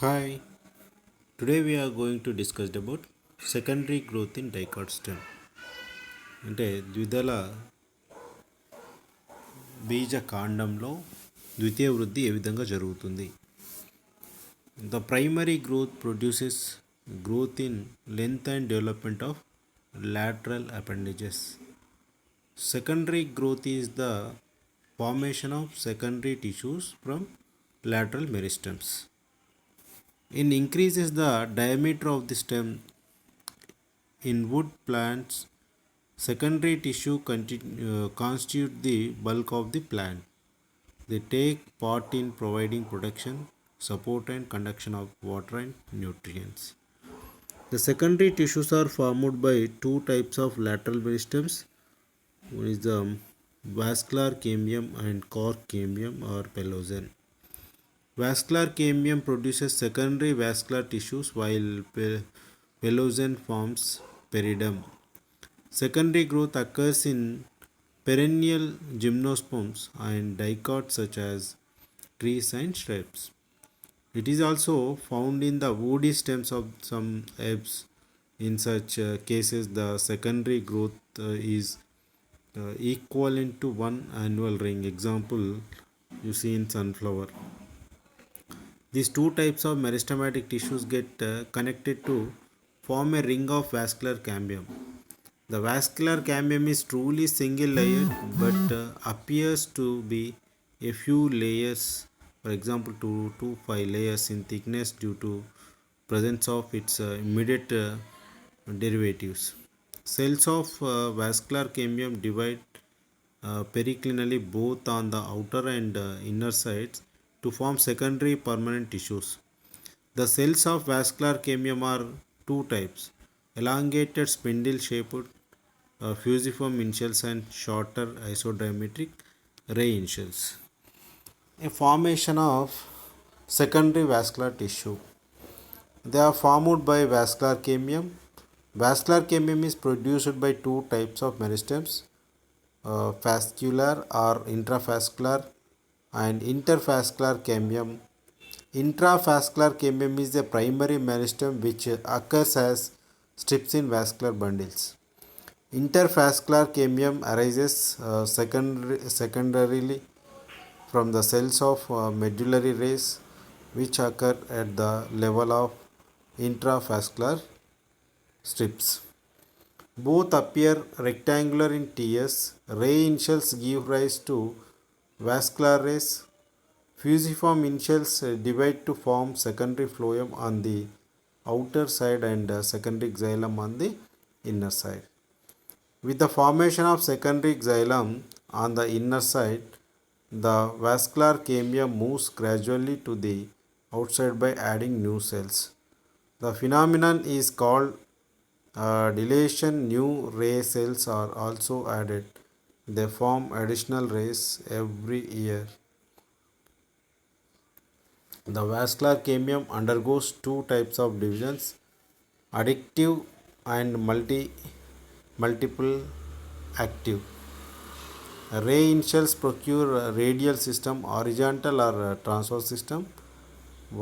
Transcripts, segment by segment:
Hi, today we are going to discuss about secondary growth in dicot stem. అంటే ద్విదళ బీజ కాండంలో ద్వితీయ వృద్ధి ఏ విధంగా జరుగుతుంది. The primary growth produces growth in length and development of lateral appendages. Secondary growth is the formation of secondary tissues from lateral meristems. It increases the diameter of the stem. In wood plants, secondary tissue constitute the bulk of the plant. They take part in providing protection, support, and conduction of water and nutrients. The secondary tissues are formed by two types of lateral meristems. One is the vascular cambium and cork cambium or pellosen. Vascular cambium produces secondary vascular tissues while pellosen forms peridium. Secondary growth occurs in perennial gymnosperms and dicots such as trees and shrubs. It is also found in the woody stems of some herbs. In such cases, the secondary growth is equivalent to one annual ring. Example, you see in sunflower. These two types of meristematic tissues get connected to form a ring of vascular cambium. The vascular cambium is truly single layered but appears to be a few layers, for example 2 to 5 layers in thickness due to presence of its immediate derivatives. Cells of vascular cambium divide periclinally both on the outer and inner sides to form secondary permanent tissues. The cells of vascular cambium are two types: elongated spindle shaped fusiform initials and shorter isodiametric ray initials. A formation of secondary vascular tissue. They are formed by vascular cambium. Vascular cambium is produced by two types of meristems, vascular or intravascular and intervascular cambium. Intravascular cambium is the primary meristem which occurs as strips in vascular bundles. Intervascular cambium arises secondarily from the cells of medullary rays which occur at the level of intravascular strips. Both appear rectangular in TS. Ray initials give rise to vascular rays. Fusiform initials divide to form secondary phloem on the outer side and secondary xylem on the inner side. With the formation of secondary xylem on the inner side, the vascular cambium moves gradually to the outside by adding new cells. The phenomenon is called dilation. New ray cells are also added. They form additional rays every year. The vascular cambium undergoes two types of divisions: additive and multiple active. Ray initials procure a radial system, horizontal or transverse system,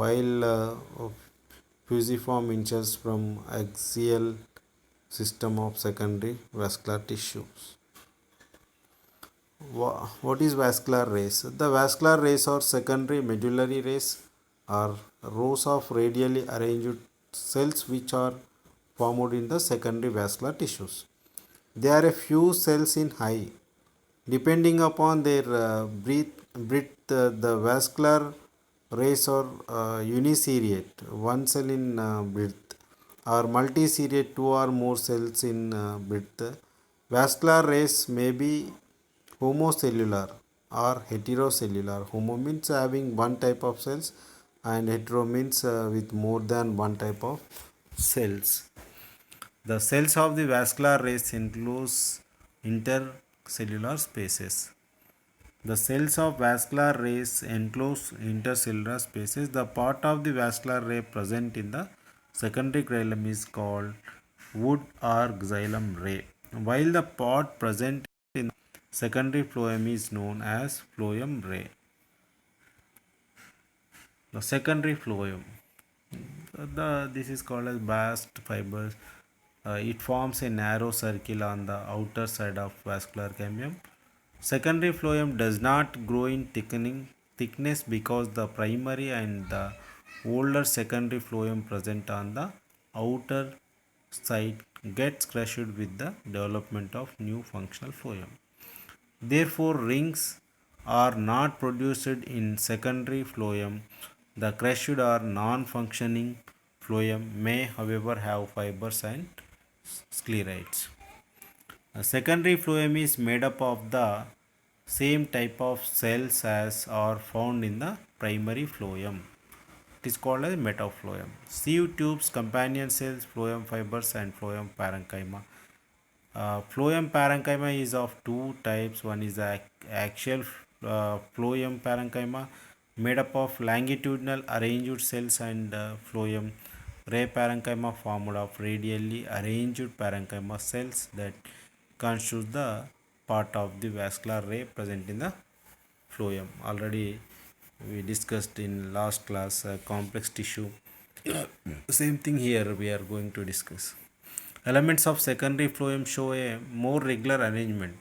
while fusiform initials from axial system of secondary vascular tissues. What is vascular rays? The vascular rays or secondary medullary rays are rows of radially arranged cells which are formed in the secondary vascular tissues. There are a few cells in height. Depending upon their breadth, the vascular rays are uniseriate, one cell in breadth, or multiseriate, two or more cells in breadth. Vascular rays may be homocellular or heterocellular. Homo means having one type of cells, and hetero means with more than one type of cells. The cells of the vascular rays enclose intercellular spaces. The cells of vascular rays enclose intercellular spaces. The part of the vascular ray present in the secondary xylem is called wood or xylem ray, while the part present in secondary phloem is known as phloem ray. The secondary phloem. This is called as bast fibers. It forms a narrow circle on the outer side of vascular cambium. Secondary phloem does not grow in thickness because the primary and the older secondary phloem present on the outer side gets crushed with the development of new functional phloem. Therefore, rings are not produced in secondary phloem. The crushed or non-functioning phloem may, however, have fibers and sclerites. A secondary phloem is made up of the same type of cells as are found in the primary phloem. It is called as metaphlloem. Sieve tubes, companion cells, phloem fibers, and phloem parenchyma. Phloem parenchyma is of two types. One is the axial phloem parenchyma made up of longitudinal arranged cells, and phloem ray parenchyma formed of radially arranged parenchyma cells that constitute the part of the vascular ray present in the phloem. Already we discussed in last class complex tissue. Same thing here we are going to discuss. Elements of secondary phloem show a more regular arrangement.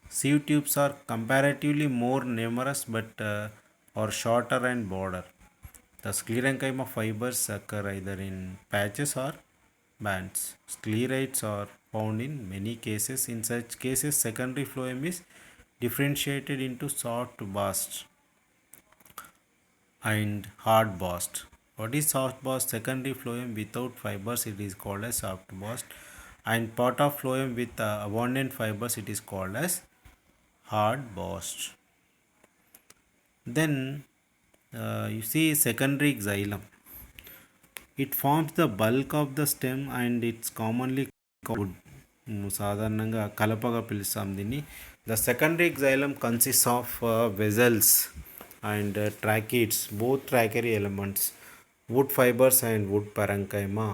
Sieve tubes are comparatively more numerous but are shorter and broader. The sclerenchyma fibers occur either in patches or bands. Sclerites are found in many cases. In such cases, secondary phloem is differentiated into soft bast and hard bast. What is soft bast? Secondary phloem without fibers, it is called as soft bast, and part of phloem with abundant fibers, it is called as hard bast. Then you see secondary xylem. It forms the bulk of the stem and it's commonly called సాధారణంగా కలపగా పిలుస్తాం దీన్ని. The secondary xylem consists of vessels and tracheids, both trachary elements, wood fibers and wood parenchyma.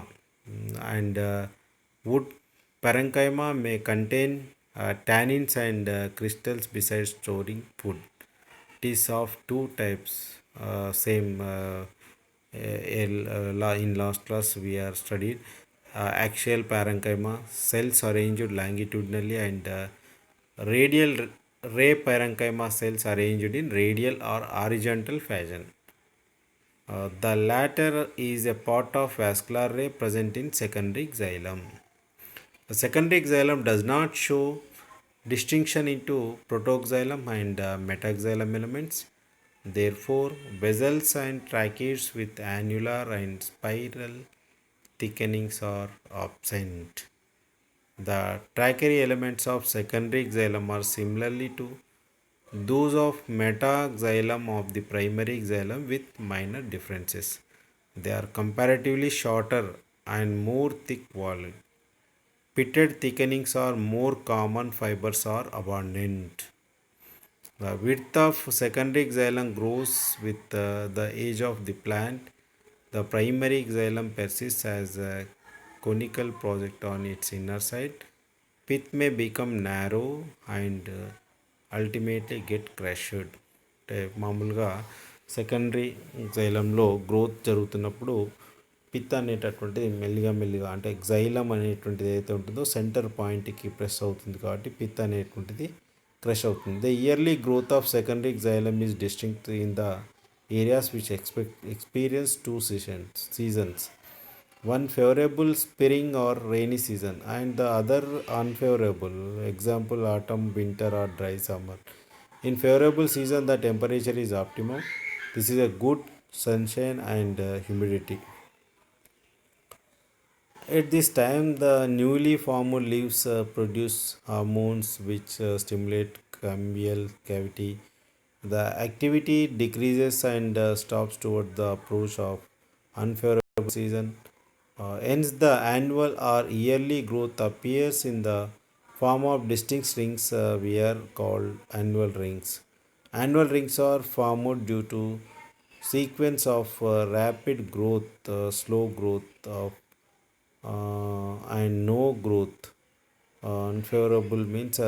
And wood parenchyma may contain tannins and crystals besides storing food. It is of two types. Same in last class we are studied axial parenchyma cells arranged longitudinally, and radial ray parenchyma cells arranged in radial or horizontal fashion. The latter is a part of vascular ray present in secondary xylem. The secondary xylem does not show distinction into protoxylem and metaxylem elements. Therefore, vessels and tracheids with annular and spiral thickenings are absent. The trachary elements of secondary xylem are similarly to those of metaxylem of the primary xylem with minor differences. They are comparatively shorter and more thick-walled. Pitted thickenings are more common, fibers are abundant. The width of secondary xylem grows with the age of the plant. The primary xylem persists as a conical project on its inner side. Pith may become narrow and ultimately get crushed. అంటే మామూలుగా secondary xylemలో growth జరుగుతున్నప్పుడు pith అనేటటువంటిది మెల్లిగా అంటే xylem అనేటువంటిది ఏదైతే ఉంటుందో centre పాయింట్కి ప్రెస్ అవుతుంది కాబట్టి పిత్ అనేటువంటిది క్రష్ అవుతుంది. The yearly growth of secondary xylem is distinct in the areas which experience two seasons, one favorable spring or rainy season and the other unfavorable, example autumn, winter or dry summer. In favorable season the temperature is optimum. This is a good sunshine and humidity. At this time the newly formed leaves produce hormones which stimulate cambial cavity. The activity decreases and stops toward the approach of unfavorable season. Hence, the annual or yearly growth appears in the form of distinct rings. We are called annual rings. Annual rings are formed due to sequence of rapid growth, slow growth, and no growth. Unfavorable means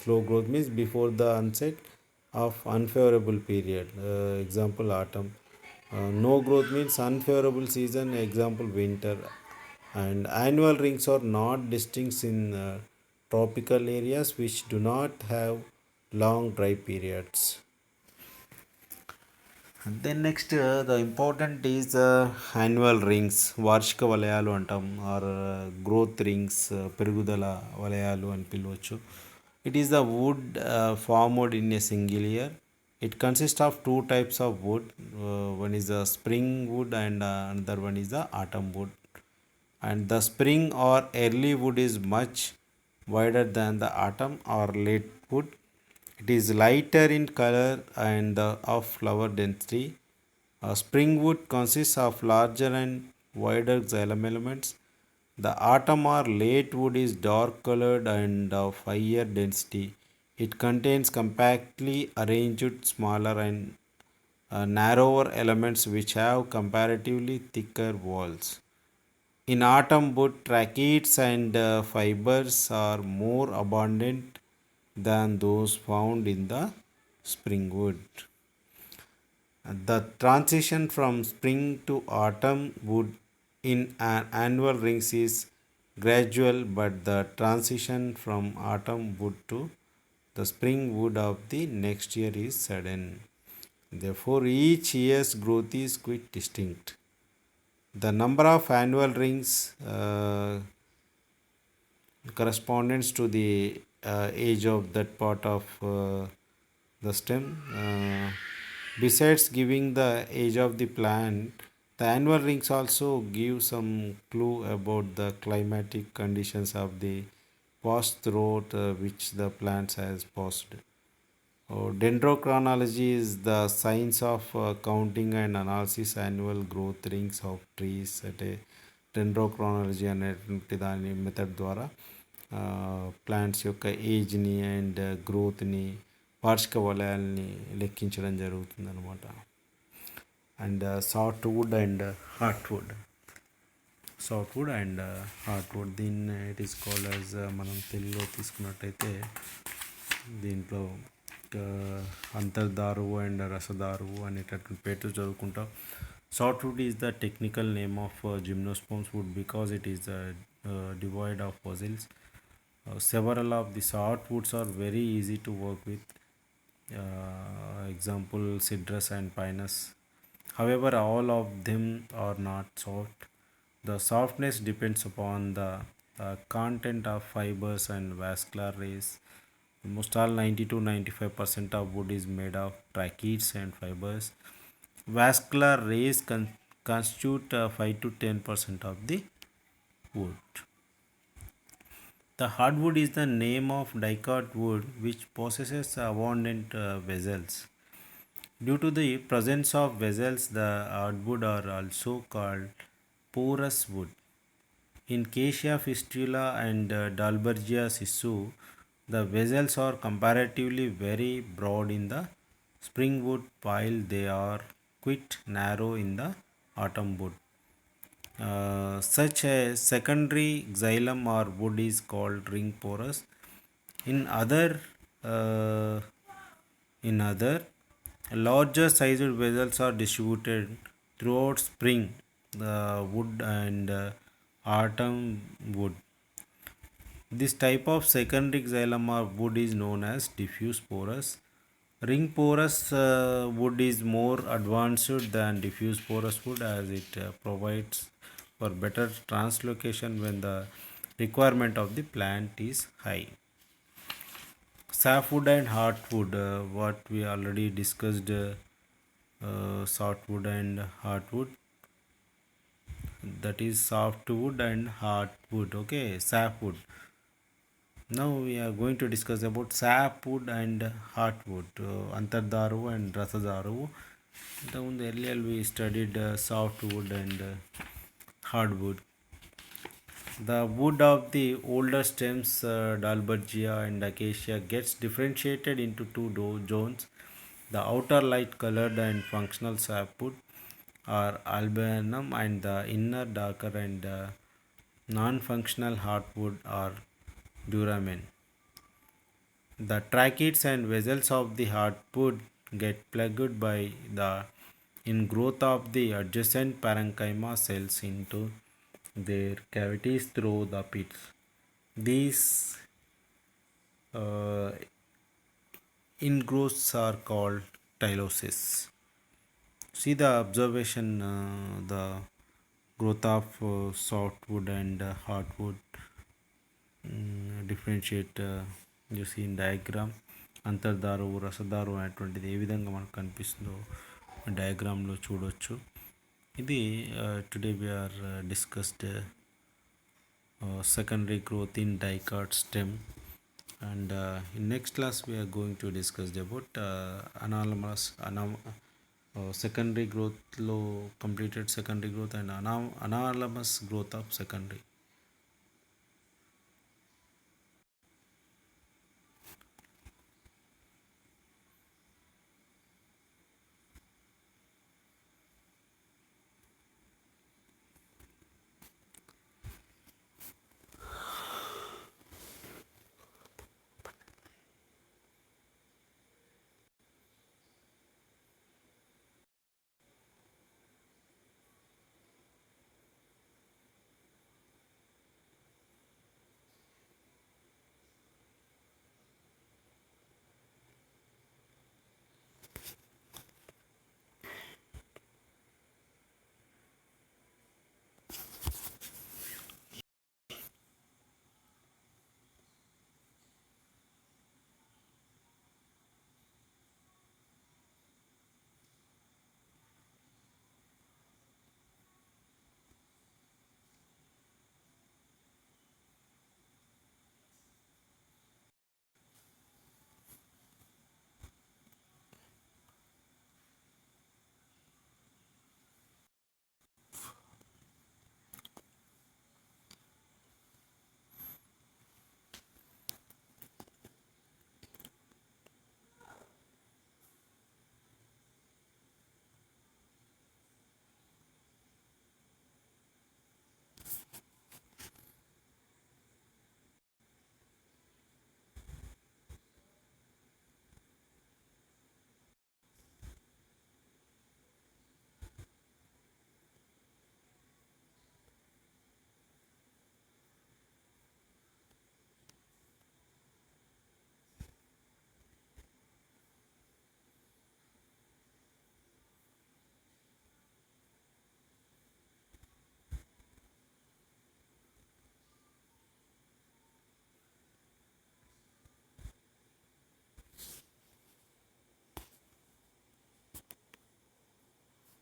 slow growth means before the onset of unfavorable period. Example autumn. No growth means unfavorable season, example winter. And annual rings are not distinct in tropical areas which do not have long dry periods. And then next, the important is annual rings, వార్షిక వలయాలు అంటాం, are growth rings, పెరుగుదల వలయాలు అని పిలవచ్చు. It is the wood formed in a single year. It consist of two types of wood. One is the spring wood and another one is the autumn wood. And the spring or early wood is much wider than the autumn or late wood. It is lighter in color and of flower density. Spring wood consists of larger and wider xylem elements. The autumn or late wood is dark colored and of higher density. It contains compactly arranged smaller and narrower elements which have comparatively thicker walls. In autumn wood, tracheids and fibers are more abundant than those found in the spring wood. The transition from spring to autumn wood in an annual rings is gradual, but the transition from autumn wood to the spring wood of the next year is sudden. Therefore, each year's growth is quite distinct. The number of annual rings corresponds to the age of that part of the stem. Besides giving the age of the plant, the annual rings also give some clue about the climatic conditions of the past throughout which the plants has passed. Dendrochronology is the science of counting and analysis annual growth rings of trees. అంటే డెండ్రోక్రానాలజీ అనేటువంటి దాని method ద్వారా plants యొక్క ఏజ్ని and గ్రోత్ని, వార్షిక వలయాల్ని లెక్కించడం జరుగుతుంది అనమాట. And softwood and heartwood. Softwood and heartwood, దీన్ని ఇట్ ఈస్ కాల్డ్ యాజ్, మనం తెలుగులో తీసుకున్నట్టయితే దీంట్లో అంతర్దారువు అండ్ రసదారువు అనేటటువంటి పేరుతో చదువుకుంటాం. Softwood is the technical name of gymnosperms wood because it is devoid of fossils. Several of the softwoods are very easy to work with. Example Cedrus and Pinus. However, all of them are not soft. The softness depends upon the content of fibers and vascular rays. Almost all 90 to 95% of wood is made of tracheids and fibers. Vascular rays constitute 5 to 10% of the wood. The hardwood is the name of dicot wood which possesses abundant vessels. Due to the presence of vessels, the hardwood are also called porous wood. In Acacia fistula and Dalbergia sissu, the vessels are comparatively very broad in the spring wood while they are quite narrow in the autumn wood. Such a secondary xylem or wood is called ring porous. In other, uh, larger sized vessels are distributed throughout spring wood and autumn wood. This type of secondary xylem or wood is known as diffuse porous. Ring porous wood is more advanced than diffuse porous wood as it provides for better translocation when the requirement of the plant is high. Softwood and hardwood, what we already discussed, softwood and hardwood, that is softwood and hardwood. Okay, softwood. Now we are going to discuss about sapwood and hardwood, Antardaru and Rasadaru. Earlier we studied softwood and hardwood. The wood of the older stems, Dalbergia and Acacia, gets differentiated into two zones. The outer light colored and functional sapwood are albinum, and the inner darker and non-functional hardwood are duramen. The tracheids and vessels of the hardwood get plugged by the in growth of the adjacent parenchyma cells into their cavities through the pits. These uh, ingrowths are called tylosis. See the observation, the growth of softwood and hardwood differentiate you see in diagram అంతర్దారు రసదారు అనేటువంటిది ఏ విధంగా మనకు కనిపిస్తుందో డయాగ్రామ్లో చూడవచ్చు. ఇది today we are discussed secondary growth in dicot stem, and in next class we are going to discuss about secondary growth లో completed secondary growth and anonymous growth of secondary.